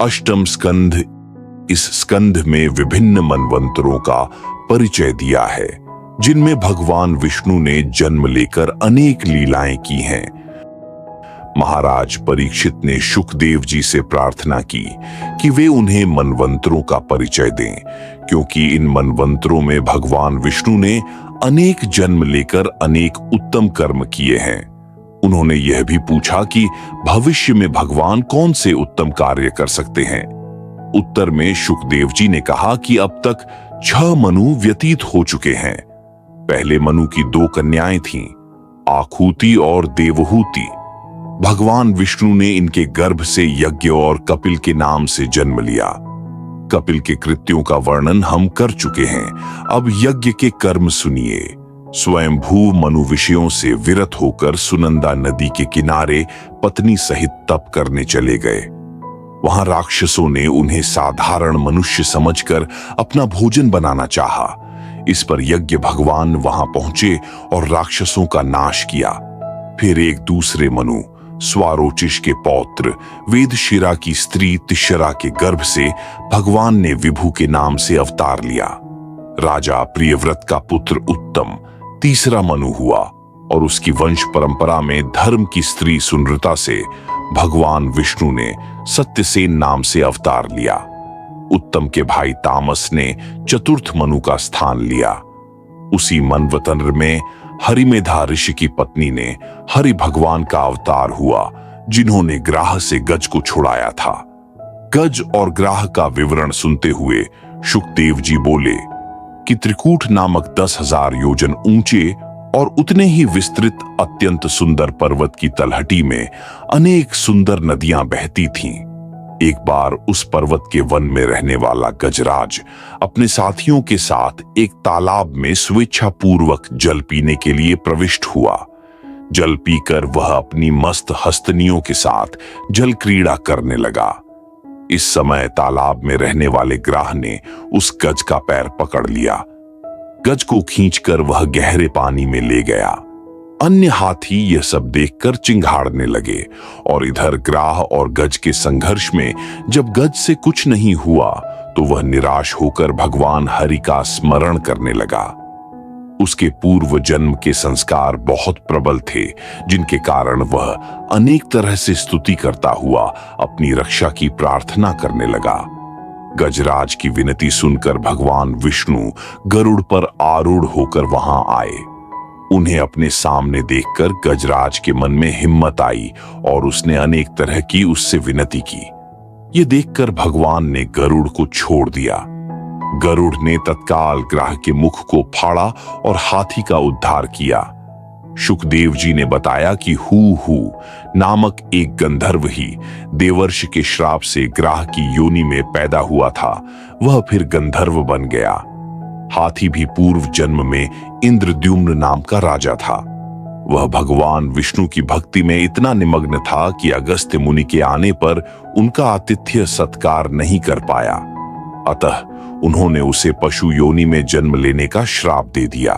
अष्टम स्कंध इस स्कंध में विभिन्न मनवंतरों का परिचय दिया है, जिनमें भगवान विष्णु ने जन्म लेकर अनेक लीलाएं की हैं। महाराज परीक्षित ने शुकदेव जी से प्रार्थना की कि वे उन्हें मनवंतरों का परिचय दें, क्योंकि इन मनवंतरों में भगवान विष्णु ने अनेक जन्म लेकर अनेक उत्तम कर्म किए हैं। उन्होंने यह भी पूछा कि भविष्य में भगवान कौन से उत्तम कार्य कर सकते हैं। उत्तर में शुकदेव जी ने कहा कि अब तक 6 मनु व्यतीत हो चुके हैं। पहले मनु की 2 कन्याएं थीं, आखूति और देवहूति। भगवान विष्णु ने इनके गर्भ से यज्ञ और कपिल के नाम से जन्म लिया। कपिल के कृत्यों का वर्णन हम कर चुके हैं। अब यज्ञ के कर्म सुनिए। स्वयंभू मनु विषयों से विरत होकर सुनंदा नदी के किनारे पत्नी सहित तप करने चले गए। वहां राक्षसों ने उन्हें साधारण मनुष्य समझकर अपना भोजन बनाना चाहा। इस पर यज्ञ भगवान वहां पहुंचे और राक्षसों का नाश किया। फिर एक दूसरे मनु स्वारोचिष के पौत्र वेदशिरा की स्त्री तिशरा के गर्भ से भगवान ने विभु के नाम से अवतार लिया। राजा प्रियव्रत का पुत्र उत्तम तीसरा मनु हुआ और उसकी वंश परंपरा में धर्म की स्त्री सुनृता से भगवान विष्णु ने सत्यसेन नाम से अवतार लिया। उत्तम के भाई तामस ने चतुर्थ मनु का स्थान लिया। उसी मनवतंत्र में हरिमेधा ऋषि की पत्नी ने हरि भगवान का अवतार हुआ, जिन्होंने ग्राह से गज को छुड़ाया था। गज और ग्राह का विवरण सुनते हुए शुकदेव जी बोले कि त्रिकूट नामक 10,000 योजन ऊंचे और उतने ही विस्तृत अत्यंत सुंदर पर्वत की तलहटी में अनेक सुंदर नदियां बहती थीं। एक बार उस पर्वत के वन में रहने वाला गजराज अपने साथियों के साथ एक तालाब में स्वेच्छापूर्वक जल पीने के लिए प्रविष्ट हुआ। जल पीकर वह अपनी मस्त हस्तनियों के साथ जल क्रीड़ा करने लगा। इस समय तालाब में रहने वाले ग्राह ने उस गज का पैर पकड़ लिया। गज को खींचकर वह गहरे पानी में ले गया। अन्य हाथी यह सब देखकर चिंघाड़ने लगे और इधर ग्राह और गज के संघर्ष में जब गज से कुछ नहीं हुआ तो वह निराश होकर भगवान हरि का स्मरण करने लगा। उसके पूर्व जन्म के संस्कार बहुत प्रबल थे, जिनके कारण वह अनेक तरह से स्तुति करता हुआ अपनी रक्षा की प्रार्थना करने लगा। गजराज की विनती सुनकर भगवान विष्णु गरुड़ पर आरूढ़ होकर वहां आए। उन्हें अपने सामने देखकर गजराज के मन में हिम्मत आई और उसने अनेक तरह की उससे विनती की। ये देखकर भगवान ने गरुड़ को छोड़ दिया। गरुड़ ने तत्काल ग्राह के मुख को फाड़ा और हाथी का उद्धार किया। शुकदेव जी ने बताया कि हू नामक एक गंधर्व ही देवर्षि के श्राप से ग्राह की योनि में पैदा हुआ था। वह फिर गंधर्व बन गया। हाथी भी पूर्व जन्म में इंद्रद्युम्न नाम का राजा था। वह भगवान विष्णु की भक्ति में इतना निमग्न था कि अगस्त्य मुनि के आने पर उनका आतिथ्य सत्कार नहीं कर पाया। अतः उन्होंने उसे पशु योनि में जन्म लेने का श्राप दे दिया।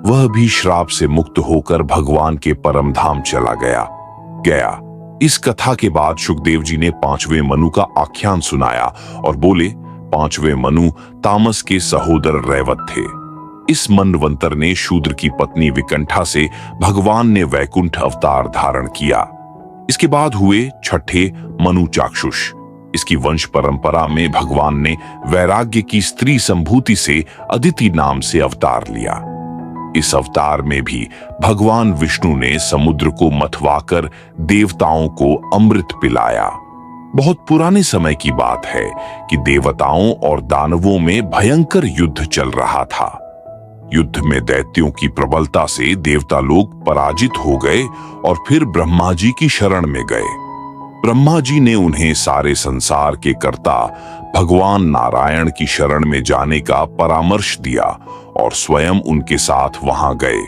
वह भी श्राप से मुक्त होकर भगवान के परम धाम चला गया। इस कथा के बाद शुकदेव जी ने 5वें मनु का आख्यान सुनाया और बोले, 5वें मनु तामस के सहोदर रैवत थे। इस मनवंतर ने शूद्र की पत्नी विकंठा से भगवान ने वैकुंठ अवतार धारण किया। इसके बाद हुए 6ठे मनु चाक्षुष। इसकी वंश परंपरा में भगवान ने वैराग्य की स्त्री संभूति से अदिति नाम से अवतार लिया। इस अवतार में भी भगवान विष्णु ने समुद्र को मथवाकर देवताओं को अमृत पिलाया। बहुत पुराने समय की बात है कि देवताओं और दानवों में भयंकर युद्ध चल रहा था। युद्ध में दैत्यों की प्रबलता से देवता लोग पराजित हो गए और फिर ब्रह्मा जी की शरण में गए। ब्रह्मा जी ने उन्हें सारे संसार के कर्ता भगवान नारायण की शरण में जाने का परामर्श दिया और स्वयं उनके साथ वहां गए।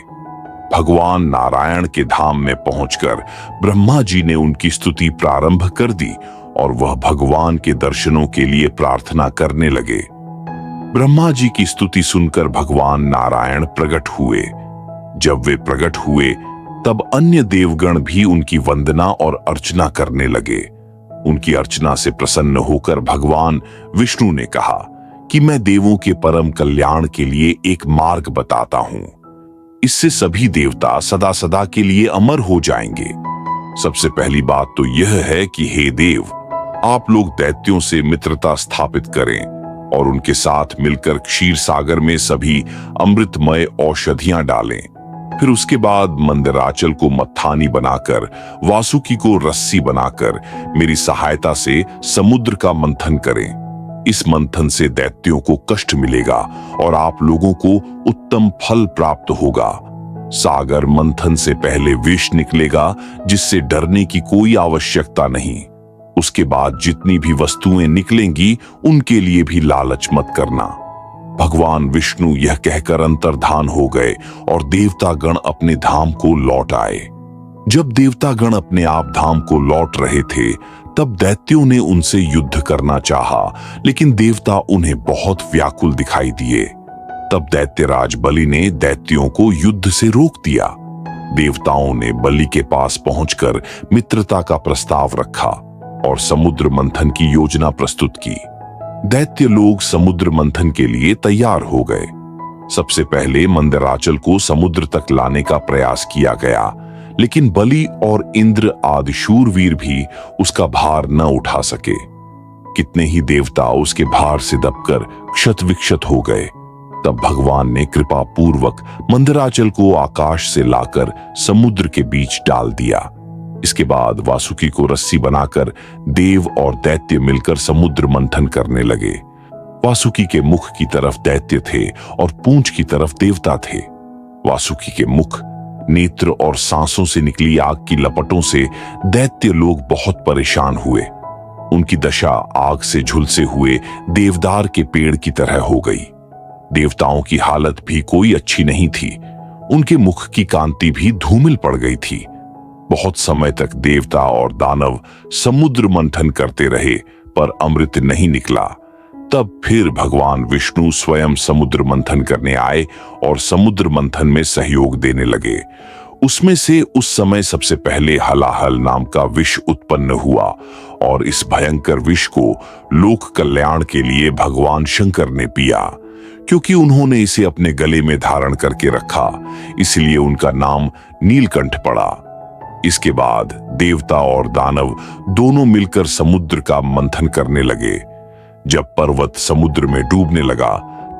भगवान नारायण के धाम में पहुंचकर ब्रह्मा जी ने उनकी स्तुति प्रारंभ कर दी और वह भगवान के दर्शनों के लिए प्रार्थना करने लगे। ब्रह्मा जी की स्तुति सुनकर भगवान नारायण प्रकट हुए। जब वे प्रकट हुए तब अन्य देवगण भी उनकी वंदना और अर्चना करने लगे। उनकी अर्चना से प्रसन्न होकर भगवान विष्णु ने कहा कि मैं देवों के परम कल्याण के लिए एक मार्ग बताता हूं। इससे सभी देवता सदा सदा के लिए अमर हो जाएंगे। सबसे पहली बात तो यह है कि हे देव, आप लोग दैत्यों से मित्रता स्थापित करें और उनके साथ मिलकर क्षीर सागर में सभी अमृतमय औषधियां डालें। फिर उसके बाद मंदराचल को मत्थानी बनाकर, वासुकी को रस्सी बनाकर मेरी सहायता से समुद्र का मंथन करें। इस मंथन से दैत्यों को कष्ट मिलेगा और आप लोगों को उत्तम फल प्राप्त होगा। सागर मंथन से पहले विष निकलेगा, जिससे डरने की कोई आवश्यकता नहीं। उसके बाद जितनी भी वस्तुएं निकलेंगी उनके लिए भी लालच मत करना। भगवान विष्णु यह कहकर अंतर्धान हो गए और देवतागण अपने धाम को लौट आए। जब देवतागण अपने आप धाम को लौट रहे थे, तब दैत्यों ने उनसे युद्ध करना चाहा, लेकिन देवता उन्हें बहुत व्याकुल दिखाई दिए। तब दैत्यराज बलि ने दैत्यों को युद्ध से रोक दिया। देवताओं ने बलि के पास पहुंचकर मित्रता का प्रस्ताव रखा और समुद्र मंथन की योजना प्रस्तुत की। दैत्य लोग समुद्र मंथन के लिए तैयार हो गए। सबसे पहले मंदराचल को समुद्र तक लाने का प्रयास किया गया, लेकिन बलि और इंद्र आदि शूरवीर भी उसका भार न उठा सके। कितने ही देवता उसके भार से दबकर क्षत विक्षत हो गए। तब भगवान ने कृपा पूर्वक मंदराचल को आकाश से लाकर समुद्र के बीच डाल दिया। इसके बाद वासुकी को रस्सी बनाकर देव और दैत्य मिलकर समुद्र मंथन करने लगे। वासुकी के मुख की तरफ दैत्य थे और पूंछ की तरफ देवता थे। वासुकी के मुख, नेत्र और सांसों से निकली आग की लपटों से दैत्य लोग बहुत परेशान हुए। उनकी दशा आग से झुलसे हुए देवदार के पेड़ की तरह हो गई। देवताओं की हालत भी कोई अच्छी नहीं थी। उनके मुख की कांति भी धूमिल पड़ गई थी। बहुत समय तक देवता और दानव समुद्र मंथन करते रहे, पर अमृत नहीं निकला। तब फिर भगवान विष्णु स्वयं समुद्र मंथन करने आए और समुद्र मंथन में सहयोग देने लगे। उसमें से उस समय सबसे पहले हलाहल नाम का विष उत्पन्न हुआ और इस भयंकर विष को लोक कल्याण के लिए भगवान शंकर ने पिया। क्योंकि उन्होंने इसे अपने गले में धारण करके रखा, इसलिए उनका नाम नीलकंठ पड़ा। इसके बाद देवता और दानव दोनों मिलकर समुद्र का मंथन करने लगे। जब पर्वत समुद्र में डूबने लगा,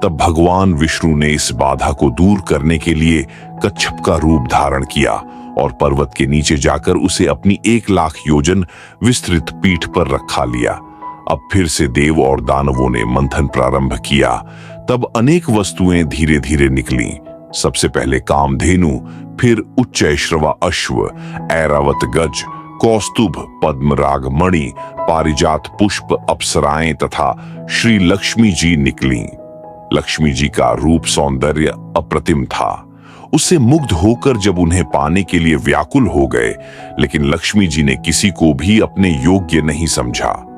तब भगवान विष्णु ने इस बाधा को दूर करने के लिए कच्छप का रूप धारण किया और पर्वत के नीचे जाकर उसे अपनी 1,00,000 योजन विस्तृत पीठ पर रखा लिया। अब फिर से देव और दानवों ने मंथन प्रारंभ किया। तब अनेक वस्तुएं धीरे धीरे निकलीं। सबसे पहले कामधेनु, फिर उच्चैश्रवा अश्व, ऐरावत गज, कौस्तुभ, पद्मराग मणि, पारिजात पुष्प, अप्सराएं तथा श्री लक्ष्मी जी निकली। लक्ष्मी जी का रूप सौंदर्य अप्रतिम था। उससे मुग्ध होकर जब उन्हें पाने के लिए व्याकुल हो गए, लेकिन लक्ष्मी जी ने किसी को भी अपने योग्य नहीं समझा।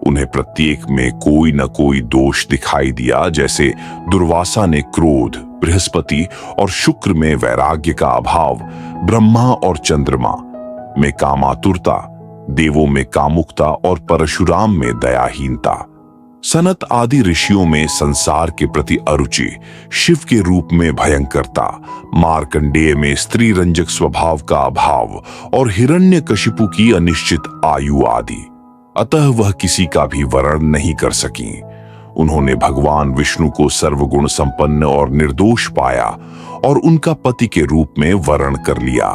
उन्हें प्रत्येक में कोई न कोई दोष दिखाई दिया, जैसे दुर्वासा ने क्रोध, बृहस्पति और शुक्र में वैराग्य का अभाव, ब्रह्मा और चंद्रमा में कामातुरता, देवों में कामुकता और परशुराम में दयाहीनता, सनत आदि ऋषियों में संसार के प्रति अरुचि, शिव के रूप में भयंकरता, मार्कंडेय में स्त्री रंजक स्वभाव का अभाव और हिरण्यकशिपु की अनिश्चित आयु आदि। अतः वह किसी का भी वरण नहीं कर सकी। उन्होंने भगवान विष्णु को सर्वगुण संपन्न और निर्दोष पाया और उनका पति के रूप में वरण कर लिया।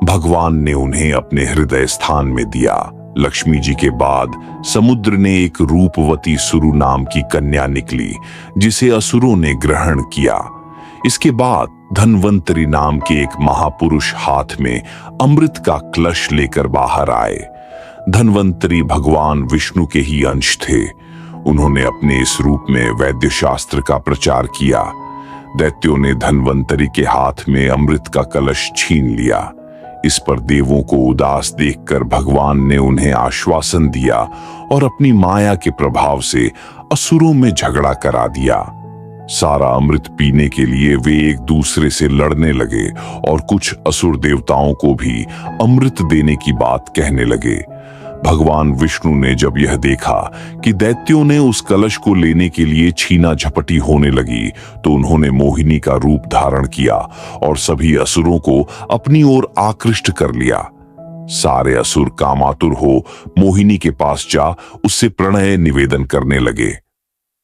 भगवान ने उन्हें अपने हृदय स्थान में दिया। लक्ष्मी जी के बाद समुद्र ने एक रूपवती सुरु नाम की कन्या निकली, जिसे असुरों ने ग्रहण किया। इसके बाद धन्वंतरी नाम के एक महापुरुष हाथ में अमृत का कलश लेकर बाहर आए। धन्वंतरी भगवान विष्णु के ही अंश थे। उन्होंने अपने इस रूप में वैद्य शास्त्र का प्रचार किया। दैत्यों ने धन्वंतरी के हाथ में अमृत का कलश छीन लिया। इस पर देवों को उदास देखकर भगवान ने उन्हें आश्वासन दिया और अपनी माया के प्रभाव से असुरों में झगड़ा करा दिया। सारा अमृत पीने के लिए वे एक दूसरे से लड़ने लगे और कुछ असुर देवताओं को भी अमृत देने की बात कहने लगे। भगवान विष्णु ने जब यह देखा कि दैत्यों ने उस कलश को लेने के लिए छीना झपटी होने लगी, तो उन्होंने मोहिनी का रूप धारण किया और सभी असुरों को अपनी ओर आकृष्ट कर लिया। सारे असुर कामातुर हो मोहिनी के पास जा उससे प्रणय निवेदन करने लगे।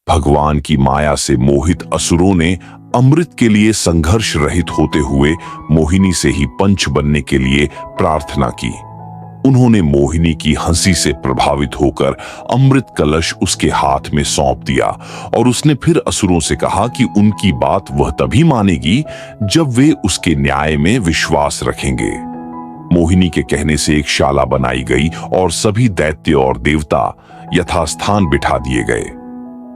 भगवान की माया से मोहित असुरों ने अमृत के लिए संघर्ष रहित होते हुए मोहिनी से ही पंच बनने के लिए प्रार्थना की। उन्होंने मोहिनी की हंसी से प्रभावित होकर अमृत कलश उसके हाथ में सौंप दिया और उसने फिर असुरों से कहा कि उनकी बात वह तभी मानेगी जब वे उसके न्याय में विश्वास रखेंगे। मोहिनी के कहने से एक शाला बनाई गई और सभी दैत्य और देवता यथास्थान बिठा दिए गए।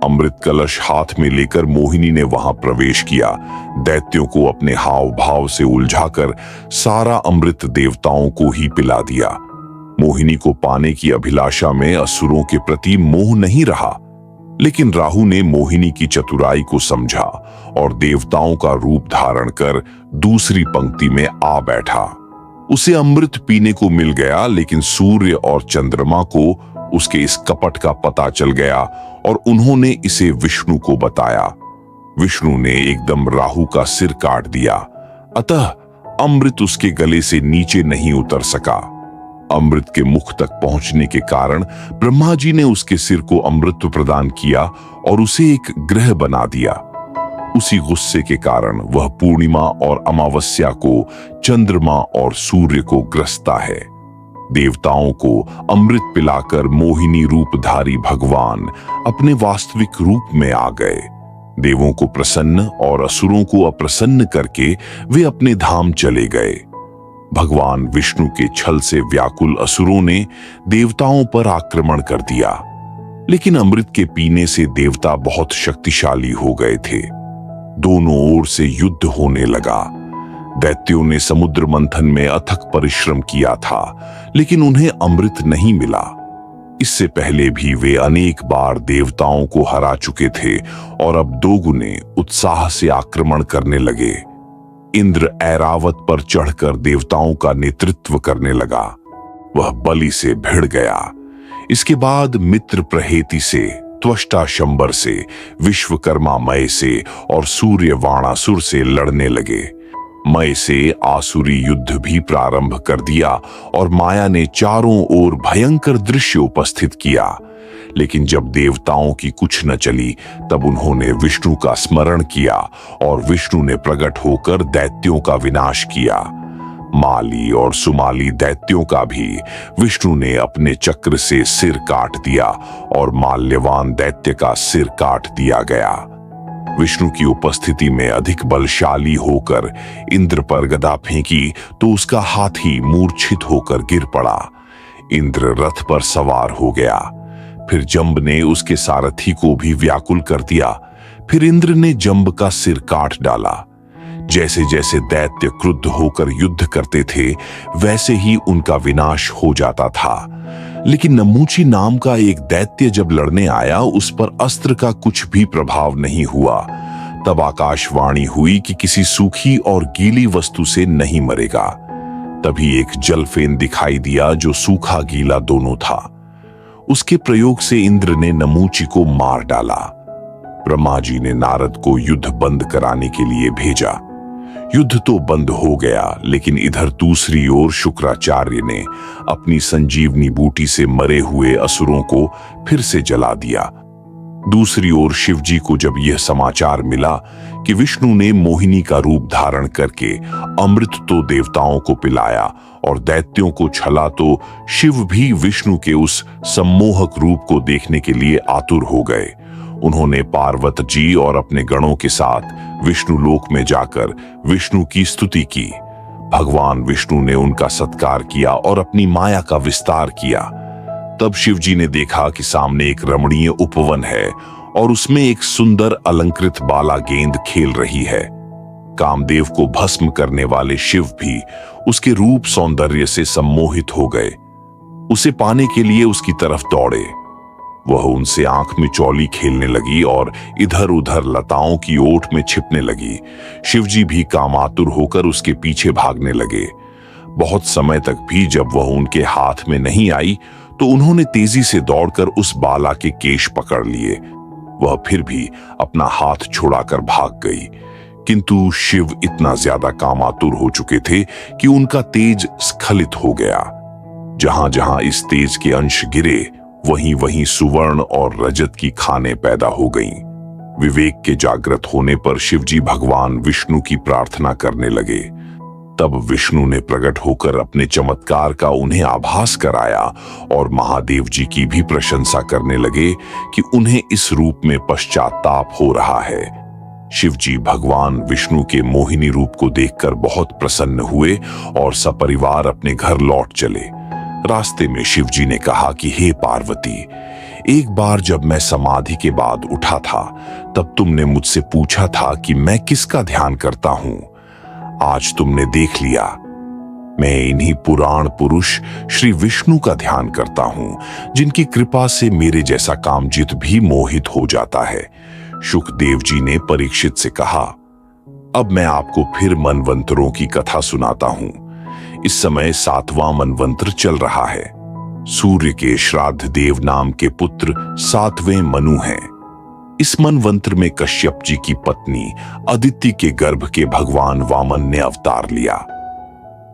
अमृत कलश हाथ में लेकर मोहिनी ने वहां प्रवेश किया। दैत्यों को अपने हाव भाव से उलझाकर सारा अमृत देवताओं को ही पिला दिया। मोहिनी को पाने की अभिलाषा में असुरों के प्रति मोह नहीं रहा, लेकिन राहु ने मोहिनी की चतुराई को समझा और देवताओं का रूप धारण कर दूसरी पंक्ति में आ बैठा। उसे अमृत पीने को मिल गया, लेकिन सूर्य और चंद्रमा को उसके इस कपट का पता चल गया और उन्होंने इसे विष्णु को बताया। विष्णु ने एकदम राहु का सिर काट दिया, अतः अमृत उसके गले से नीचे नहीं उतर सका। अमृत के मुख तक पहुंचने के कारण ब्रह्मा जी ने उसके सिर को अमृत प्रदान किया और उसे एक ग्रह बना दिया। उसी गुस्से के कारण वह पूर्णिमा और अमावस्या को, चंद्रमा और सूर्य को ग्रसता है। देवताओं को अमृत पिलाकर मोहिनी रूपधारी भगवान अपने वास्तविक रूप में आ गए। देवों को प्रसन्न और असुरों को अप्रसन्न करके वे अपने धाम चले गए। भगवान विष्णु के छल से व्याकुल असुरों ने देवताओं पर आक्रमण कर दिया, लेकिन अमृत के पीने से देवता बहुत शक्तिशाली हो गए थे। दोनों ओर से युद्ध होने लगा। दैत्यों ने समुद्र मंथन में अथक परिश्रम किया था, लेकिन उन्हें अमृत नहीं मिला। इससे पहले भी वे अनेक बार देवताओं को हरा चुके थे और अब दोगुने उत्साह से आक्रमण करने लगे। इंद्र ऐरावत पर चढ़कर देवताओं का नेतृत्व करने लगा। वह बलि से भिड़ गया। इसके बाद मित्र प्रहेति से, त्वष्टा शंबर से, विश्वकर्मा मय से और सूर्य वाणासुर से लड़ने लगे। मय से आसुरी युद्ध भी प्रारंभ कर दिया और माया ने चारों ओर भयंकर दृश्य उपस्थित किया। लेकिन जब देवताओं की कुछ न चली, तब उन्होंने विष्णु का स्मरण किया और विष्णु ने प्रकट होकर दैत्यों का विनाश किया। माली और सुमाली दैत्यों का भी विष्णु ने अपने चक्र से सिर काट दिया और माल्यवान दैत्य का सिर काट दिया गया। विष्णु की उपस्थिति में अधिक बलशाली होकर इंद्र पर गदा फेंकी तो उसका हाथी मूर्छित होकर गिर पड़ा। इंद्र रथ पर सवार हो गया। फिर जंब ने उसके सारथी को भी व्याकुल कर दिया। फिर इंद्र ने जंब का सिर काट डाला। जैसे जैसे दैत्य क्रुद्ध होकर युद्ध करते थे, वैसे ही उनका विनाश हो जाता था। लेकिन नमूची नाम का एक दैत्य जब लड़ने आया, उस पर अस्त्र का कुछ भी प्रभाव नहीं हुआ। तब आकाशवाणी हुई कि किसी सूखी और गीली वस्तु से नहीं मरेगा। तभी एक जलफेन दिखाई दिया जो सूखा गीला दोनों था। उसके प्रयोग से इंद्र ने नमूची को मार डाला। ब्रह्मा जी ने नारद को युद्ध बंद कराने के लिए भेजा। युद्ध तो बंद हो गया, लेकिन इधर दूसरी ओर शुक्राचार्य ने अपनी संजीवनी बूटी से मरे हुए असुरों को फिर से जला दिया। दूसरी ओर शिवजी को जब यह समाचार मिला कि विष्णु ने मोहिनी का रूप धारण करके अमृत तो देवताओं को पिलाया और दैत्यों को छला, तो शिव भी विष्णु के उस सम्मोहक रूप को देखने के लिए आतुर हो गए। उन्होंने पार्वत जी और अपने गणों के साथ विष्णु लोक में जाकर विष्णु की स्तुति की। भगवान विष्णु ने उनका सत्कार किया और अपनी माया का विस्तार किया। तब शिवजी ने देखा कि सामने एक रमणीय उपवन है और उसमें एक सुंदर अलंकृत बाला गेंद खेल रही है। कामदेव को भस्म करने वाले शिव भी उसके रूप सौंदर्य से सम्मोहित हो गए। उसे पाने के लिए उसकी तरफ दौड़े। वह उनसे आंख में चौली खेलने लगी और इधर उधर लताओं की ओट में छिपने लगी। शिवजी भी कामातुर होकर उसके पीछे भागने लगे। बहुत समय तक भी जब वह उनके हाथ में नहीं आई, तो उन्होंने तेजी से दौड़कर उस बाला के केश पकड़ लिए। वह फिर भी अपना हाथ छुड़ाकर भाग गई, किंतु शिव इतना ज्यादा कामातुर हो चुके थे कि उनका तेज स्खलित हो गया। जहां जहां इस तेज के अंश गिरे, वहीं वहीं सुवर्ण और रजत की खानें पैदा हो गईं। विवेक के जागृत होने पर शिवजी भगवान विष्णु की प्रार्थना करने लगे। तब विष्णु ने प्रकट होकर अपने चमत्कार का उन्हें आभास कराया और महादेव जी की भी प्रशंसा करने लगे कि उन्हें इस रूप में पश्चाताप हो रहा है। शिवजी भगवान विष्णु के मोहिनी रूप को देखकर बहुत प्रसन्न हुए और सपरिवार अपने घर लौट चले। रास्ते में शिवजी ने कहा कि हे पार्वती, एक बार जब मैं समाधि के बाद उठा था, तब तुमने मुझसे पूछा था कि मैं किसका ध्यान करता हूं। आज तुमने देख लिया, मैं इन्हीं पुराण पुरुष श्री विष्णु का ध्यान करता हूं, जिनकी कृपा से मेरे जैसा कामजित भी मोहित हो जाता है। शुकदेव जी ने परीक्षित से कहा, अब मैं आपको फिर मनवंतरों की कथा सुनाता हूं। इस समय 7वां मनवंतर चल रहा है। सूर्य के श्राद्ध देव नाम के पुत्र 7वें मनु हैं। इस मनवंतर में कश्यप जी की पत्नी अदिति के गर्भ के भगवान वामन ने अवतार लिया।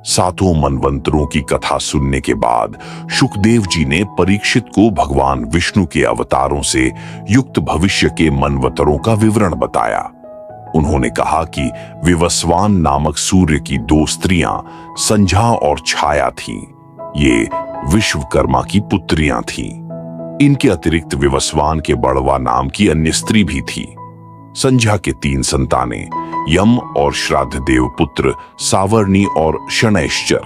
7 मनवंतरों की कथा सुनने के बाद शुकदेव जी ने परीक्षित को भगवान विष्णु के अवतारों से युक्त भविष्य के मनवंतरों का विवरण बताया। उन्होंने कहा कि विवस्वान नामक सूर्य की 2 स्त्रियां संध्या और छाया थीं। ये विश्वकर्मा की पुत्रियां थीं। इनके अतिरिक्त विवस्वान के बड़वा नाम की अन्य स्त्री भी थी। संध्या के 3 संतानें यम और श्राद्ध देव पुत्र सावर्णी और शनैश्चर,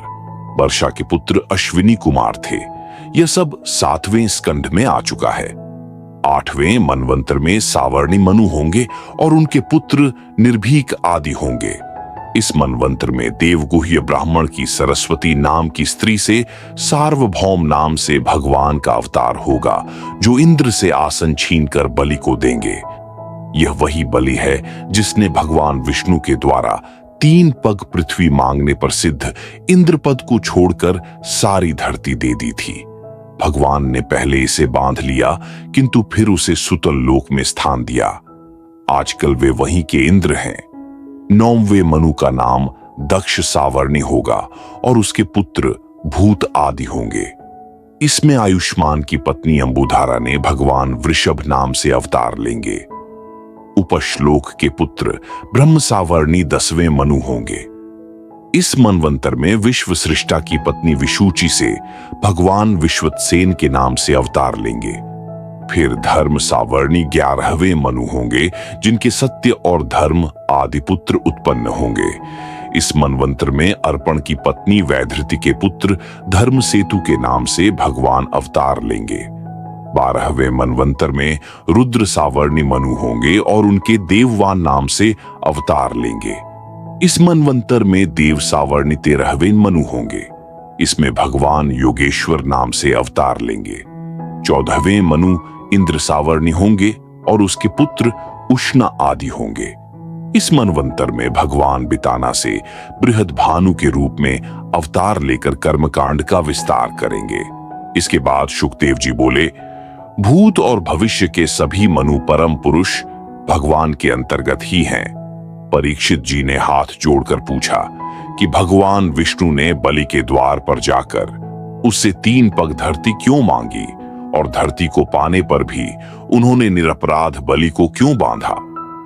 वर्षा के पुत्र अश्विनी कुमार थे। यह सब 7वें स्कंध में आ चुका है। 8वें मनवंतर में सावर्णी मनु होंगे और उनके पुत्र निर्भीक आदि होंगे। इस मनवंतर में देवगुह्य ब्राह्मण की सरस्वती नाम की स्त्री से सार्वभौम नाम से भगवान का अवतार होगा, जो इंद्र से आसन छीनकर बलि को देंगे। यह वही बलि है जिसने भगवान विष्णु के द्वारा 3 पग पृथ्वी मांगने पर सिद्ध इंद्रपद को छोड़कर सारी धरती दे दी थी। भगवान ने पहले इसे बांध लिया, किंतु फिर उसे सुतल लोक में स्थान दिया। आजकल वे वहीं के इंद्र हैं। 9वें मनु का नाम दक्ष सावर्णी होगा और उसके पुत्र भूत आदि होंगे। इसमें आयुष्मान की पत्नी अंबुधारा ने भगवान वृषभ नाम से अवतार लेंगे। उपश्लोक के पुत्र ब्रह्म सावर्णी 10वें मनु होंगे। इस मनवंतर में विश्व सृष्टा की पत्नी विशुचि से भगवान विश्वतसेन के नाम से अवतार लेंगे। फिर धर्म सावर्णी 11वें मनु होंगे, जिनके सत्य और धर्म आदि पुत्र उत्पन्न होंगे। इस मनवंतर में अर्पण की पत्नी वैधृति के पुत्र धर्म सेतु के नाम से भगवान अवतार लेंगे। 12वें मनवंतर में रुद्र सावर्णी मनु होंगे और उनके देववान नाम से अवतार लेंगे। इस मनवंतर में देव सावर्णी 13वें मनु होंगे। इसमें भगवान योगेश्वर नाम से अवतार लेंगे। 14वें मनु इंद्र सावर्णी होंगे और उसके पुत्र उष्णा आदि होंगे। इस मनवंतर में भगवान बिताना से बृहद भानु के रूप में अवतार लेकर कर्मकांड का विस्तार करेंगे। इसके बाद शुकदेव जी बोले, भूत और भविष्य के सभी मनु परम पुरुष भगवान के अंतर्गत ही हैं। परीक्षित जी ने हाथ जोड़कर पूछा कि भगवान विष्णु ने बलि के द्वार पर जाकर उससे 3 पग धरती क्यों मांगी और धरती को पाने पर भी उन्होंने निरपराध बलि को क्यों बांधा।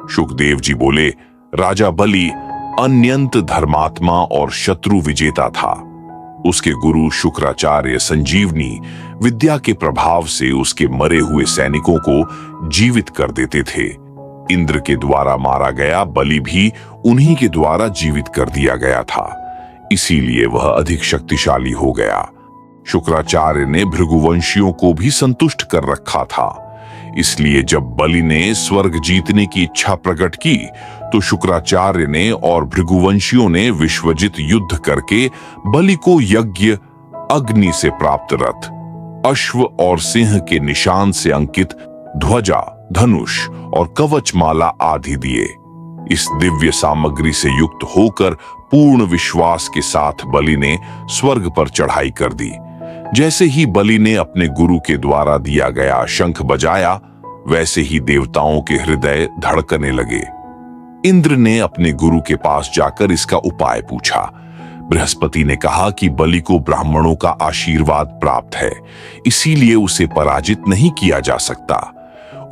शुकदेव जी बोले, राजा बलि अत्यंत धर्मात्मा और शत्रु विजेता था। उसके गुरु शुक्राचार्य संजीवनी विद्या के प्रभाव से उसके मरे हुए सैनिकों को जीवित कर देते थे। इंद्र के द्वारा मारा गया बलि भी उन्हीं के द्वारा जीवित कर दिया गया था, इसीलिए वह अधिक शक्तिशाली हो गया। शुक्राचार्य ने भृगुवंशियों को भी संतुष्ट कर रखा था, इसलिए जब बलि ने स्वर्ग जीतने की इच्छा प्रकट की तो शुक्राचार्य ने और भृगुवंशियों ने विश्वजित युद्ध करके बलि को यज्ञ, अग्नि से प्राप्त रथ, अश्व और सिंह के निशान से अंकित ध्वजा, धनुष और कवचमाला आदि दिए। इस दिव्य सामग्री से युक्त होकर पूर्ण विश्वास के साथ बलि ने स्वर्ग पर चढ़ाई कर दी। जैसे ही बलि ने अपने गुरु के द्वारा दिया गया शंख बजाया, वैसे ही देवताओं के हृदय धड़कने लगे। इंद्र ने अपने गुरु के पास जाकर इसका उपाय पूछा। बृहस्पति ने कहा कि बलि को ब्राह्मणों का आशीर्वाद प्राप्त है, इसीलिए उसे पराजित नहीं किया जा सकता।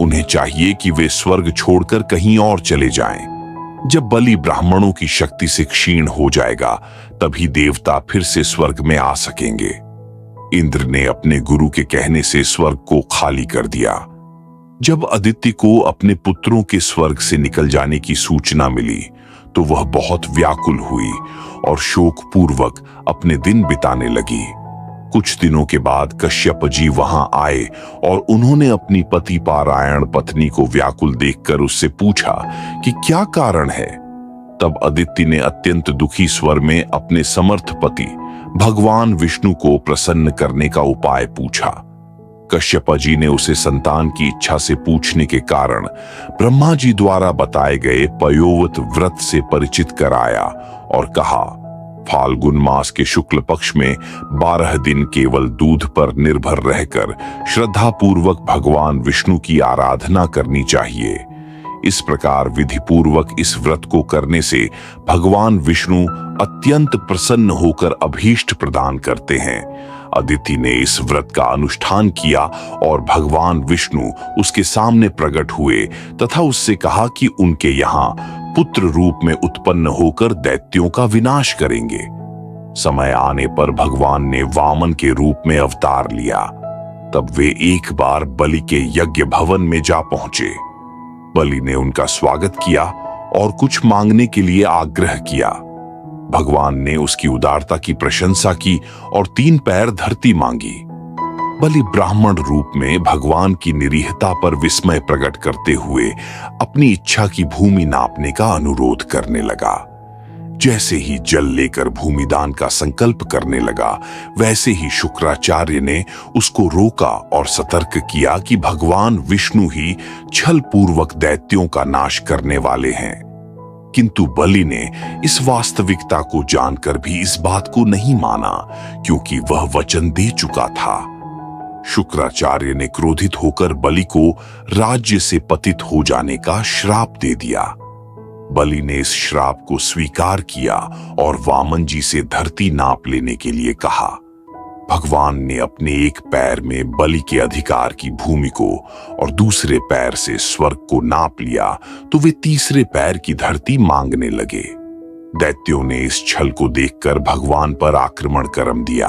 उन्हें चाहिए कि वे स्वर्ग छोड़कर कहीं और चले जाएं। जब बलि ब्राह्मणों की शक्ति से क्षीण हो जाएगा, तभी देवता फिर से स्वर्ग में आ सकेंगे। इंद्र ने अपने गुरु के कहने से स्वर्ग को खाली कर दिया। जब अदिति को अपने पुत्रों के स्वर्ग से निकल जाने की सूचना मिली, तो वह बहुत व्याकुल हुई और शोक पूर्वक अपने दिन बिताने लगी। कुछ दिनों के बाद कश्यप जी वहां आए और उन्होंने अपनी पति पारायण पत्नी को व्याकुल देखकर उससे पूछा कि क्या कारण है। तब अदिति ने अत्यंत दुखी स्वर में अपने समर्थ पति भगवान विष्णु को प्रसन्न करने का उपाय पूछा। कश्यप जी ने उसे संतान की इच्छा से पूछने के कारण ब्रह्मा जी द्वारा बताए गए पयोवत व्रत से परिचित कराया और कहा, फाल्गुन मास के शुक्ल पक्ष में 12 दिन केवल दूध पर निर्भर रहकर श्रद्धा पूर्वक भगवान विष्णु की आराधना करनी चाहिए। इस प्रकार विधि पूर्वक इस व्रत को करने से भगवान विष्णु अत्यंत प्रसन्न होकर अभीष्ट प्रदान करते हैं। अदिति ने इस व्रत का अनुष्ठान किया और भगवान विष्णु उसके सामने प्रकट हुए तथा उससे कहा कि उनके यहाँ पुत्र रूप में उत्पन्न होकर दैत्यों का विनाश करेंगे। समय आने पर भगवान ने वामन के रूप में अवतार लिया। तब वे एक बार बलि के यज्ञ भवन में जा पहुंचे। बलि ने उनका स्वागत किया और कुछ मांगने के लिए आग्रह किया। भगवान ने उसकी उदारता की प्रशंसा की और 3 पैर धरती मांगी। बलि ब्राह्मण रूप में भगवान की निरीहता पर विस्मय प्रकट करते हुए अपनी इच्छा की भूमि नापने का अनुरोध करने लगा। जैसे ही जल लेकर भूमिदान का संकल्प करने लगा, वैसे ही शुक्राचार्य ने उसको रोका और सतर्क किया कि भगवान विष्णु ही छल पूर्वक दैत्यों का नाश करने वाले हैं। किंतु बलि ने इस वास्तविकता को जानकर भी इस बात को नहीं माना, क्योंकि वह वचन दे चुका था। शुक्राचार्य ने क्रोधित होकर बलि को राज्य से पतित हो जाने का श्राप दे दिया। बलि ने इस श्राप को स्वीकार किया और वामन जी से धरती नाप लेने के लिए कहा। भगवान ने अपने एक पैर में बलि के अधिकार की भूमि को और दूसरे पैर से स्वर्ग को नाप लिया, तो वे तीसरे पैर की धरती मांगने लगे। दैत्यों ने इस छल को देखकर भगवान पर आक्रमण करम दिया।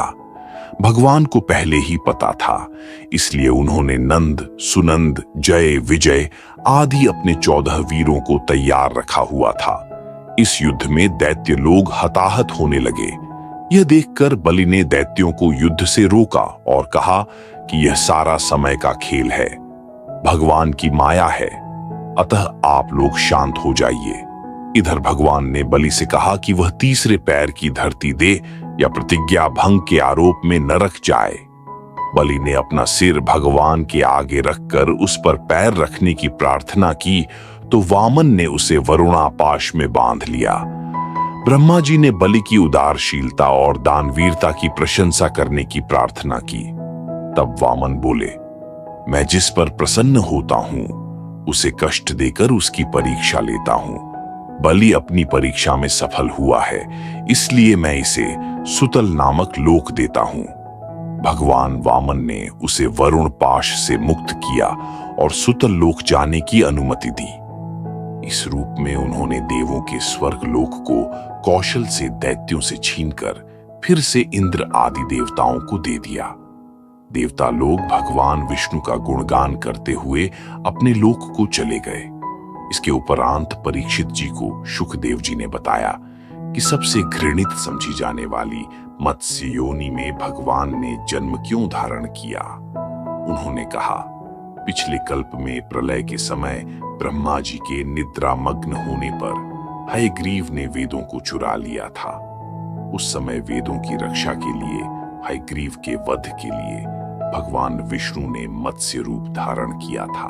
भगवान को पहले ही पता था, इसलिए उन्होंने नंद, सुनंद, जय, विजय आदि अपने 14 वीरों को तैयार रखा हुआ था। इस युद्ध में दैत्य लोग हताहत होने लगे। यह देखकर बलि ने दैत्यों को युद्ध से रोका और कहा कि यह सारा समय का खेल है, भगवान की माया है, अतः आप लोग शांत हो जाइए। इधर भगवान ने बलि से कहा कि वह तीसरे पैर की धरती दे या प्रतिज्ञा भंग के आरोप में नरक जाए। बलि ने अपना सिर भगवान के आगे रखकर उस पर पैर रखने की प्रार्थना की, तो वामन ने उसे वरुणापाश में बांध लिया। ब्रह्मा जी ने बलि की उदारशीलता और दानवीरता की प्रशंसा करने की प्रार्थना की। तब वामन बोले, मैं जिस पर प्रसन्न होता हूं, उसे कष्ट देकर उसकी परीक्षा लेता हूं। बलि अपनी परीक्षा में सफल हुआ है, इसलिए मैं इसे सुतल नामक लोक देता हूं। भगवान वामन ने उसे वरुण पाश से मुक्त किया और सुतल लोक जाने की अनुमति दी। इस रूप में उन्होंने देवों के स्वर्ग लोक को कौशल से दैत्यों से छीनकर फिर से इंद्र आदि देवताओं को दे दिया। देवता लोग भगवान विष्णु का गुणगान करते हुए अपने लोक को चले गए। इसके उपरांत परीक्षित जी को शुकदेव जी ने बताया कि सबसे घृणित समझी जाने वाली मत्स्य योनि में भगवान ने जन्म क्यों धारण किया। उन्होंने कहा, पिछले कल्प में प्रलय के समय ब्रह्मा जी के निद्रामग्न होने पर हयग्रीव ने वेदों को चुरा लिया था। उस समय वेदों की रक्षा के लिए हयग्रीव के वध के लिए भगवान विष्णु ने मत्स्य रूप धारण किया था।